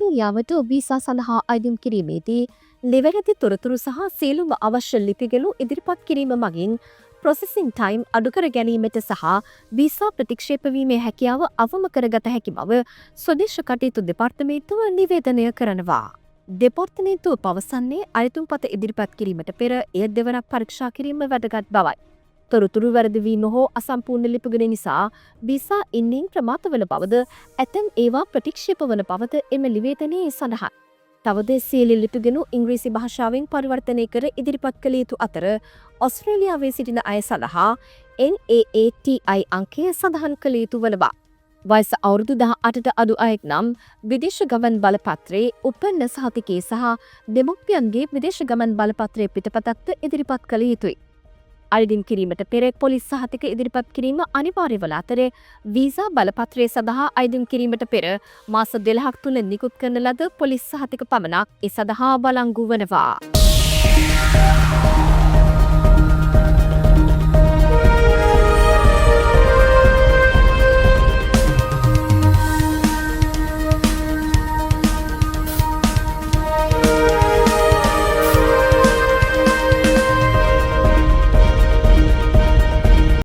ඔස්ට්‍රේලියාවට visa සඳහා අයදුම් කිරීමේදී නිවැරදි තොරතුරු සහ සියලුම අවශ්‍ය ලිපිගලු ඉදිරිපත් කිරීම මගින් ප්‍රොසෙසින් ටයිම් අඩුකර ගැනීමට සහ වීසා ප්‍රතික්ෂේපවීමේ හැකියාව අවම කරගත හැකි බව ස්වදේශ කටයුතු දෙපාර්තමේන්තුව නිවේදනය කරනවා. දෙපාර්තමේන්තුව පවසන්නේ අයතුම්පත ඉදිරිපත් කිරීමට පෙර එය දෙවරක් පරීක්ෂා කිරීම වැදගත් බවයි. තොරතුරු වැරදිවීම හෝ අසම්පූර්ණ ලිපිගන නිසා වීසා ඉන්නින් ප්‍රමාතවල බවද ඇතැම් ඒවා ප්‍රතික්ෂේප වන බවද එම නිවේදනයේ සඳහන්. තවද සියලු ලිපිගනු ඉංග්‍රීසි භාෂාවෙන් පරිවර්තනය කර ඉදිරිපත් කළ යුතු අතර ඔස්ට්‍රේලියාවේ සිටින අය සඳහා NAATI අංකය සඳහන් කළ යුතු වනවා. වයස අවුරුදු 18ට අඩු අයෙක් නම් විදේශ ගමන් බලපත්‍රයේ උපන්න සහතිකයේ සහ දෙමව්පියන්ගේ විදේශ ගමන් බලපත්‍රයේ පිටපතක්ද ඉදිරිපත් කළ යුතුයි. අයදිම් කිරීමට පෙර පොලිස් සහතික ඉදිරිපත් කිරීම අනිවාර්ය වන අතර වීසා බලපත්‍රය සඳහා අයදිම් කිරීමට පෙර මාස 12ක් තුළ නිකුත් කරන ලද පොලිස් සහතික පමණක් ඒ සඳහා බලංගු වනවා.